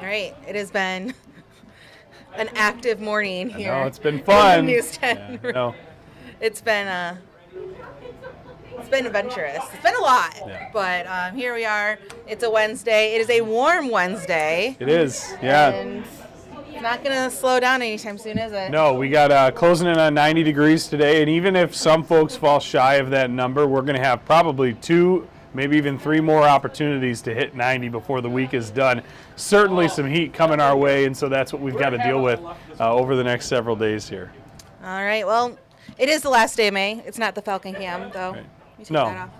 right. It has been an active morning here. No, it's been fun. News 10. Yeah, no. It's been adventurous. It's been a lot. Yeah. But here we are. It's a Wednesday. It is a warm Wednesday. It is, yeah. And it's not going to slow down anytime soon, is it? No, we got closing in on 90 degrees today, and even if some folks fall shy of that number, we're going to have probably 2, maybe even 3 more opportunities to hit 90 before the week is done. Certainly some heat coming our way, and so that's what we've got to deal with over the next several days here. All right. Well, it is the last day of May. It's not the Falcon Cam, though. Right. You take No. that off.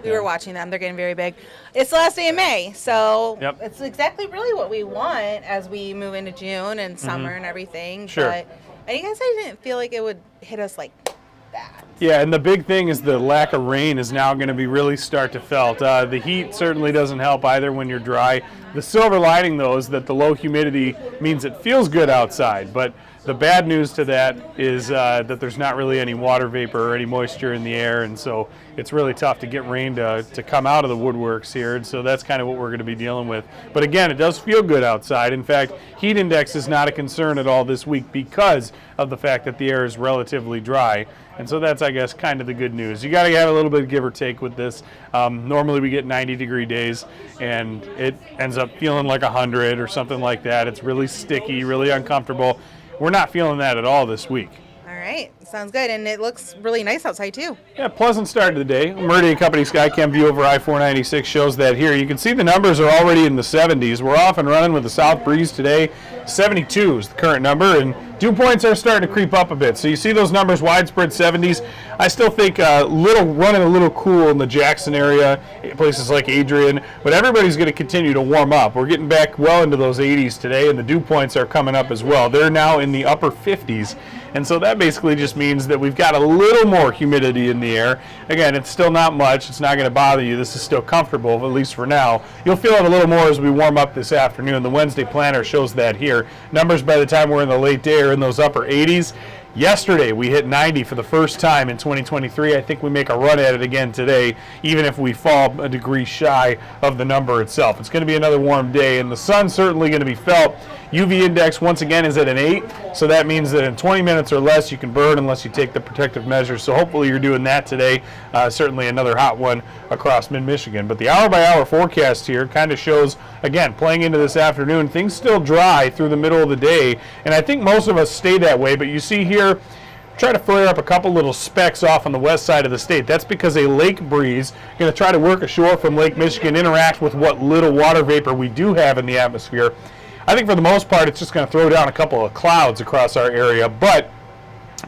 We were watching them. They're getting very big. It's the last day of May, so Yep. it's exactly really what we want as we move into June and summer and everything. Sure. But I guess I didn't feel like it would hit us like that. Yeah, and the big thing is the lack of rain is now going to be really start to felt. The heat certainly doesn't help either when you're dry. The silver lining, though, is that the low humidity means it feels good outside, but the bad news to that is that there's not really any water vapor or any moisture in the air, and so it's really tough to get rain to come out of the woodworks here, and so that's kind of what we're going to be dealing with. But again, it does feel good outside. In fact, heat index is not a concern at all this week because of the fact that the air is relatively dry, and so that's, I guess, kind of the good news. You got to have a little bit of give or take with this. Normally we get 90-degree days, and it ends up feeling like 100 or something like that. It's really sticky, really uncomfortable. We're not feeling that at all this week. All right. Sounds good. And it looks really nice outside, too. Yeah, pleasant start to the day. Meridian Company Skycam view over I-496 shows that here. You can see the numbers are already in the 70s. We're off and running with the south breeze today. 72 is the current number, and dew points are starting to creep up a bit. So you see those numbers, widespread 70s. I still think running a little cool in the Jackson area, places like Adrian, but everybody's going to continue to warm up. We're getting back well into those 80s today, and the dew points are coming up as well. They're now in the upper 50s, and so that basically just means that we've got a little more humidity in the air. Again, it's still not much. It's not going to bother you. This is still comfortable, at least for now. You'll feel it a little more as we warm up this afternoon. The Wednesday planner shows that here. Numbers by the time we're in the late day are in those upper 80s. Yesterday, we hit 90 for the first time in 2023. I think we make a run at it again today, even if we fall a degree shy of the number itself. It's going to be another warm day, and the sun's certainly going to be felt. UV index, once again, is at an 8, so that means that in 20 minutes or less, you can burn unless you take the protective measures. So hopefully you're doing that today. Certainly another hot one across mid-Michigan. But the hour-by-hour forecast here kind of shows, again, playing into this afternoon, things still dry through the middle of the day, and I think most of us stay that way. But you see here, try to flare up a couple little specks off on the west side of the state. That's because a lake breeze going to try to work ashore from Lake Michigan, interact with what little water vapor we do have in the atmosphere. I think for the most part it's just going to throw down a couple of clouds across our area, but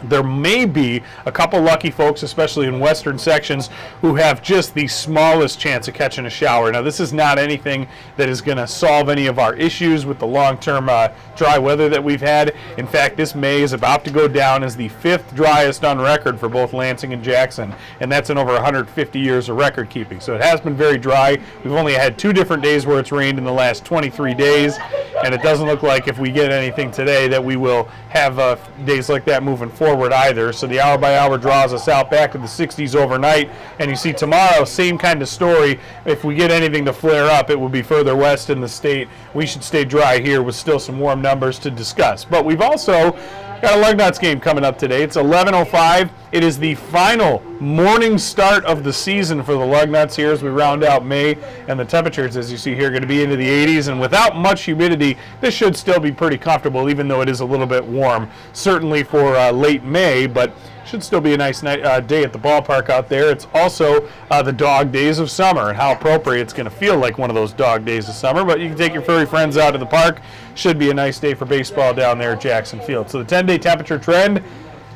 there may be a couple lucky folks, especially in western sections, who have just the smallest chance of catching a shower. Now, this is not anything that is going to solve any of our issues with the long-term dry weather that we've had. In fact, this May is about to go down as the 5th driest on record for both Lansing and Jackson, and that's in over 150 years of record keeping. So it has been very dry. We've only had 2 different days where it's rained in the last 23 days, and it doesn't look like if we get anything today that we will have days like that moving forward either. So the hour-by-hour draws us out back to the 60s overnight, and you see tomorrow, same kind of story. If we get anything to flare up, it will be further west in the state. We should stay dry here with still some warm numbers to discuss. But we've also got a Lugnuts game coming up today. It's 11:05. It is the final morning start of the season for the Lugnuts here as we round out May, and the temperatures, as you see here, are going to be into the 80s, and without much humidity, this should still be pretty comfortable, even though it is a little bit warm, certainly for late May, but should still be a nice day at the ballpark out there. It's also the dog days of summer, and how appropriate it's going to feel like one of those dog days of summer, but you can take your furry friends out to the park. Should be a nice day for baseball down there at Jackson Field. So the 10-day temperature trend,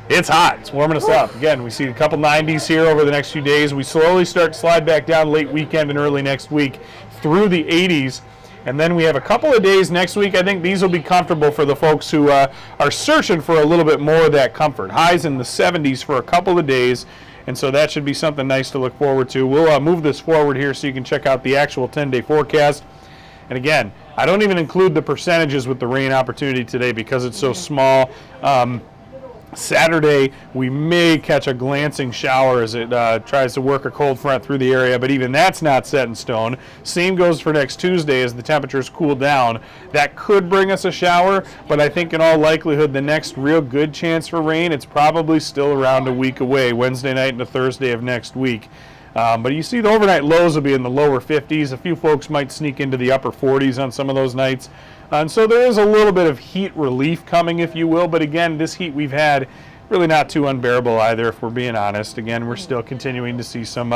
it's hot. It's warming us up. Again, we see a couple 90s here over the next few days. We slowly start to slide back down late weekend and early next week through the 80s. And then we have a couple of days next week. I think these will be comfortable for the folks who are searching for a little bit more of that comfort. Highs in the 70s for a couple of days. And so that should be something nice to look forward to. We'll move this forward here so you can check out the actual 10-day forecast. And again, I don't even include the percentages with the rain opportunity today because it's so small. Saturday, we may catch a glancing shower as it tries to work a cold front through the area, but even that's not set in stone. Same goes for next Tuesday as the temperatures cool down. That could bring us a shower, but I think in all likelihood the next real good chance for rain, it's probably still around a week away, Wednesday night into Thursday of next week. But you see the overnight lows will be in the lower 50s. A few folks might sneak into the upper 40s on some of those nights. And so there is a little bit of heat relief coming, if you will. But again, this heat we've had, really not too unbearable either, if we're being honest. Again, we're still continuing to see some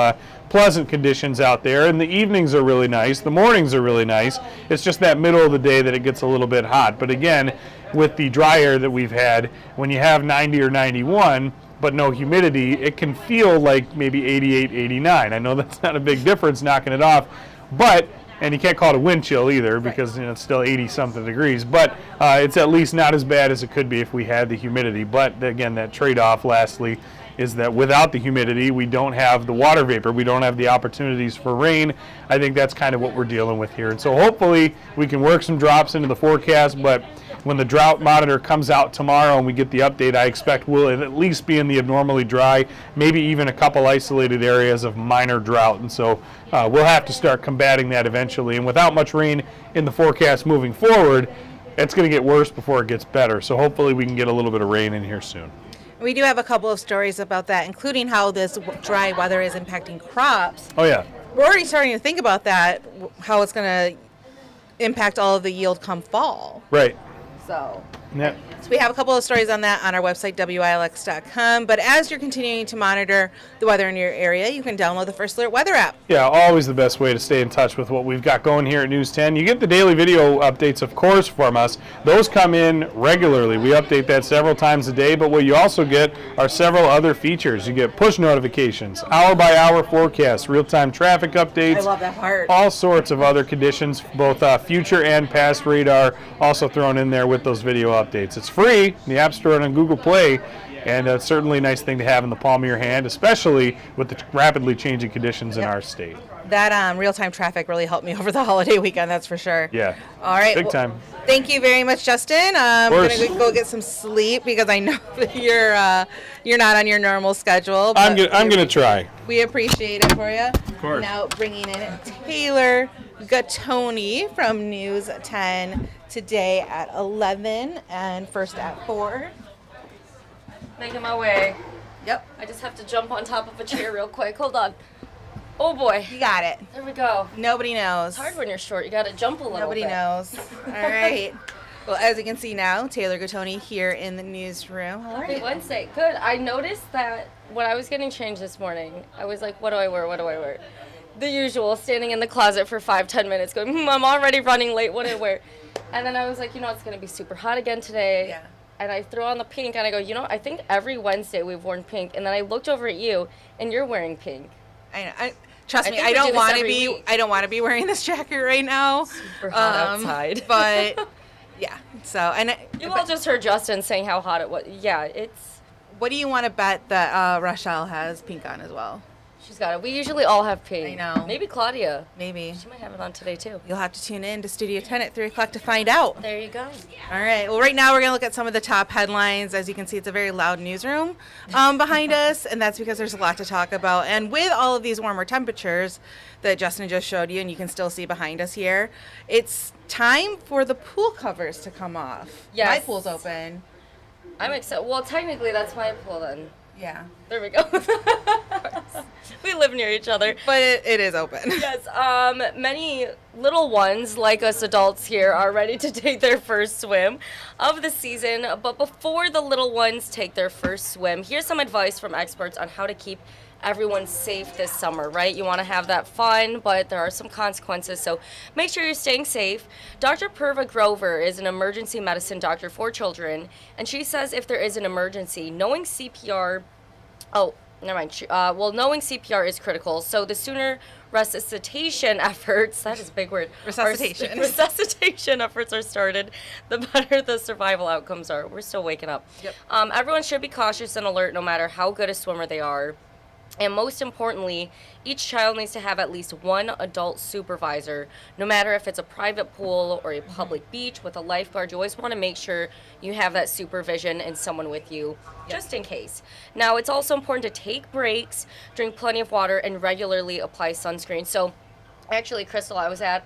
pleasant conditions out there. And the evenings are really nice. The mornings are really nice. It's just that middle of the day that it gets a little bit hot. But again, with the dry air that we've had, when you have 90 or 91, but no humidity, it can feel like maybe 88, 89. I know that's not a big difference knocking it off, but, and you can't call it a wind chill either because it's still 80-something degrees, but it's at least not as bad as it could be if we had the humidity. But again, that trade-off, lastly, is that without the humidity, we don't have the water vapor. We don't have the opportunities for rain. I think that's kind of what we're dealing with here. And so hopefully we can work some drops into the forecast, but when the drought monitor comes out tomorrow and we get the update, I expect we'll at least be in the abnormally dry, maybe even a couple isolated areas of minor drought. And so we'll have to start combating that eventually. And without much rain in the forecast moving forward, it's going to get worse before it gets better. So hopefully we can get a little bit of rain in here soon. We do have a couple of stories about that, including how this dry weather is impacting crops. Oh, yeah. We're already starting to think about that, how it's going to impact all of the yield come fall. Right. So, Yeah. so we have a couple of stories on that on our website, WILX.com. But as you're continuing to monitor the weather in your area, you can download the First Alert Weather app. Yeah, always the best way to stay in touch with what we've got going here at News 10. You get the daily video updates, of course, from us. Those come in regularly. We update that several times a day, but what you also get are several other features. You get push notifications, hour-by-hour forecasts, real-time traffic updates. I love that part. All sorts of other conditions, both future and past radar, also thrown in there with those video updates. It's free in the App Store and on Google Play, and it's certainly a nice thing to have in the palm of your hand, especially with the rapidly changing conditions in our state. That real-time traffic really helped me over the holiday weekend, that's for sure. Yeah. All right. Big time. Thank you very much, Justin. I'm going to go get some sleep because I know that you're not on your normal schedule. I'm gonna try. We appreciate it for you. Of course. Now bringing in Taylor Gattoni from News 10 today at 11 and first at 4. Making my way. Yep. I just have to jump on top of a chair real quick. Hold on. Oh boy. You got it. There we go. Nobody knows. It's hard when you're short. You got to jump a little Nobody bit. knows. All right. Well, as you can see now, Taylor Gattoni here in the newsroom. How are Happy you? Wednesday. Good. I noticed that when I was getting changed this morning, I was like, what do I wear? What do I wear? The usual, standing in the closet for 5-10 minutes going, I'm already running late. What do I wear? And then I was like, it's going to be super hot again today. Yeah. And I threw on the pink and I go, I think every Wednesday we've worn pink. And then I looked over at you and you're wearing pink. I know. Trust me, think I we do don't this want to every be. week. I don't want to be wearing this jacket right now. Super hot outside. But yeah. So You all just heard Justin saying how hot it was. Yeah, it's. What do you want to bet that Rochelle has pink on as well? She's got it. We usually all have pink. I know. Maybe Claudia. Maybe. She might have it on today too. You'll have to tune in to Studio 10 at 3 o'clock to find out. There you go. All right. Well, right now we're going to look at some of the top headlines. As you can see, it's a very loud newsroom behind us, and that's because there's a lot to talk about. And with all of these warmer temperatures that Justin just showed you, and you can still see behind us here, it's time for the pool covers to come off. Yes. My pool's open. I'm excited. Well, technically, that's my pool then. Yeah. There we go. We live near each other. But it is open. Yes, many little ones, like us adults here, are ready to take their first swim of the season. But before the little ones take their first swim, here's some advice from experts on how to keep everyone safe this summer, right? You want to have that fun, but there are some consequences, so make sure you're staying safe. Dr. Purva Grover is an emergency medicine doctor for children, and she says if there is an emergency, knowing CPR knowing CPR is critical, so the sooner resuscitation efforts, that is a big word. Resuscitation efforts are started, the better the survival outcomes are. We're still waking up. Yep. Everyone should be cautious and alert no matter how good a swimmer they are. And most importantly, each child needs to have at least one adult supervisor, no matter if it's a private pool or a public beach with a lifeguard. You always want to make sure you have that supervision and someone with you just in case. Now, it's also important to take breaks, drink plenty of water, and regularly apply sunscreen. So, actually, Crystal, I was at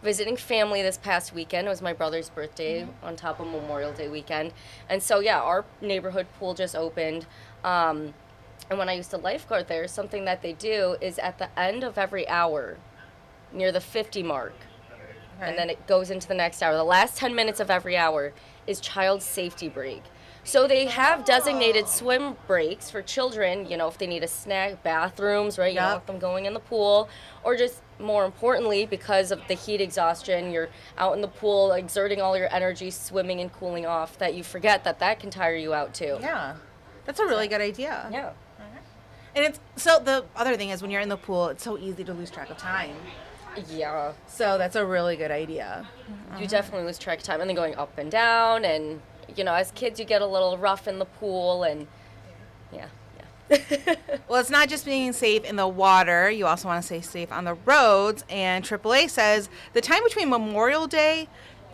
visiting family this past weekend. It was my brother's birthday on top of Memorial Day weekend. And so, yeah, our neighborhood pool just opened. And when I used to lifeguard there, something that they do is at the end of every hour, near the 50 mark, and then it goes into the next hour. The last 10 minutes of every hour is child safety break. So they have designated swim breaks for children, you know, if they need a snack, bathrooms, right? You don't want them going in the pool, or just more importantly, because of the heat exhaustion, you're out in the pool exerting all your energy, swimming and cooling off, that you forget that that can tire you out too. Yeah, that's a really good idea. Yeah. And it's so the other thing is when you're in the pool, it's so easy to lose track of time. Yeah. So that's a really good idea. You definitely lose track of time, and then going up and down, and you know, as kids you get a little rough in the pool, and yeah. Well, it's not just being safe in the water. You also want to stay safe on the roads. And AAA says the time between Memorial Day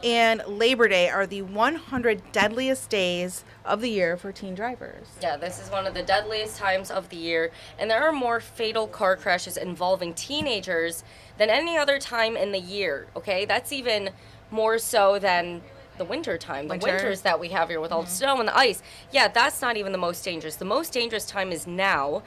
and Labor Day are the 100 deadliest days of the year for teen drivers. Yeah, this is one of the deadliest times of the year, and there are more fatal car crashes involving teenagers than any other time in the year, okay? That's even more so than the winter time, the winters that we have here with all the snow and the ice. Yeah, that's not even the most dangerous. The most dangerous time is now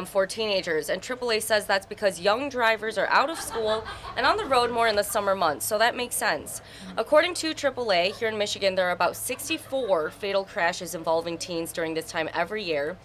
for teenagers, and AAA says that's because young drivers are out of school and on the road more in the summer months, so that makes sense. According to AAA, here in Michigan, there are about 64 fatal crashes involving teens during this time every year.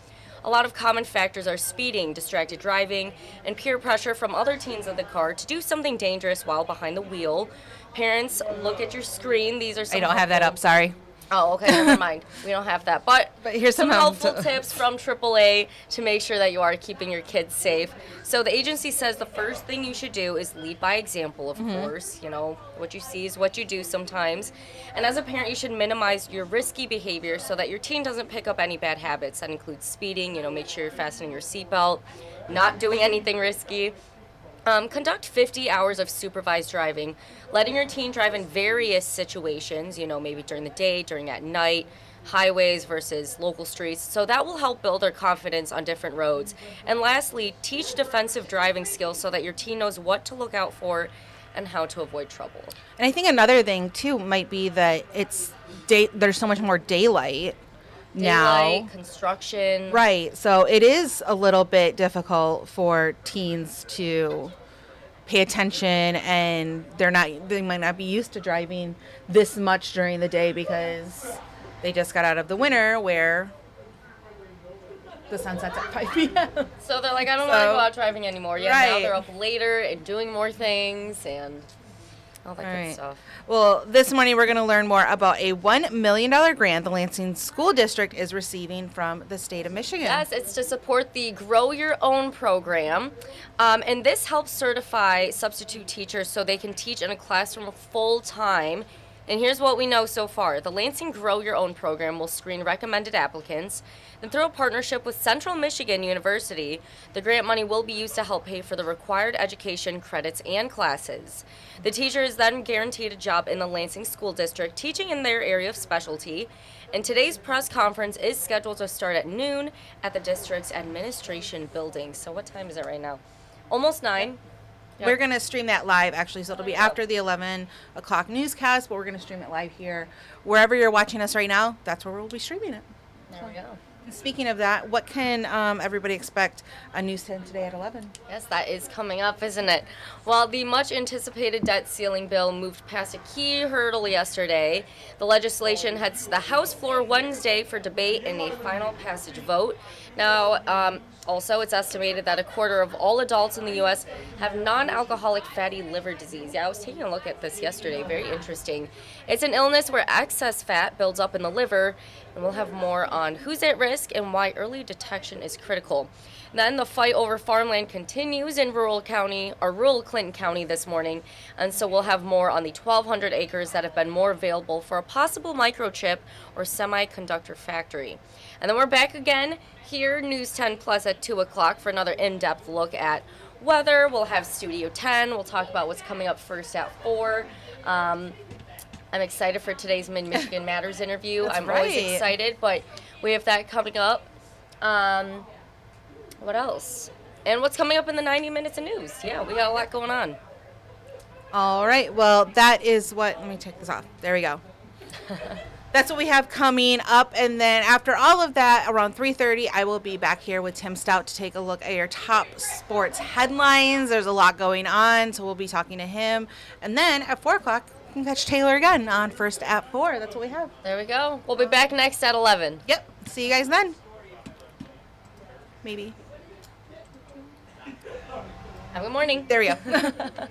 A lot of common factors are speeding, distracted driving, and peer pressure from other teens in the car to do something dangerous while behind the wheel. Parents, look at your screen. These are some I don't have that up, sorry. Oh, okay, never mind. We don't have that. But here's some helpful tips from AAA to make sure that you are keeping your kids safe. So the agency says the first thing you should do is lead by example, of course. You know, what you see is what you do sometimes. And as a parent, you should minimize your risky behavior so that your teen doesn't pick up any bad habits. That includes speeding, you know, make sure you're fastening your seatbelt, not doing anything risky. Conduct 50 hours of supervised driving, letting your teen drive in various situations, you know, maybe during the day, during at night, highways versus local streets. So that will help build their confidence on different roads. And lastly, teach defensive driving skills so that your teen knows what to look out for and how to avoid trouble. And I think another thing, too, might be that there's so much more daylight now. Construction. Right. So it is a little bit difficult for teens to pay attention, and they might not be used to driving this much during the day because they just got out of the winter where the sun sets at 5 p.m. So they're like, I don't want to go out driving anymore. Yeah, now Right. they're up later and doing more things and all that good stuff. Well, this morning we're going to learn more about a $1 million grant the Lansing School District is receiving from the state of Michigan. Yes, it's to support the Grow Your Own program. And this helps certify substitute teachers so they can teach in a classroom full time. And here's what we know so far. The Lansing Grow Your Own program will screen recommended applicants. Then through a partnership with Central Michigan University, the grant money will be used to help pay for the required education credits and classes. The teacher is then guaranteed a job in the Lansing School District, teaching in their area of specialty. And today's press conference is scheduled to start at noon at the district's administration building. So what time is it right now? Almost 9. Yep. We're going to stream that live, actually, so it'll be after the 11 o'clock newscast, but we're going to stream it live here. Wherever you're watching us right now, that's where we'll be streaming it. There we go. And speaking of that, what can everybody expect on News 10 today at 11? Yes, that is coming up, isn't it? Well, the much-anticipated debt ceiling bill moved past a key hurdle yesterday. The legislation heads to the House floor Wednesday for debate and a final passage vote. Now, also, it's estimated that a quarter of all adults in the U.S. have non-alcoholic fatty liver disease. Yeah, I was taking a look at this yesterday. Very interesting. It's an illness where excess fat builds up in the liver, and we'll have more on who's at risk and why early detection is critical. Then the fight over farmland continues in rural Clinton County this morning, and so we'll have more on the 1,200 acres that have been more available for a possible microchip or semiconductor factory. And then we're back again here, News 10 Plus at 2 o'clock for another in-depth look at weather. We'll have Studio 10. We'll talk about what's coming up first at 4. I'm excited for today's Mid-Michigan Matters interview. That's I'm right. always excited, but we have that coming up. What else? And what's coming up in the 90 minutes of news? Yeah, we got a lot going on. All right. Well, that is what. Let me take this off. There we go. That's what we have coming up. And then after all of that, around 3:30, I will be back here with Tim Stout to take a look at your top sports headlines. There's a lot going on, so we'll be talking to him. And then at 4 o'clock, you can catch Taylor again on First at 4. That's what we have. There we go. We'll be back next at 11. Yep. See you guys then. Maybe. Have a good morning. There we go.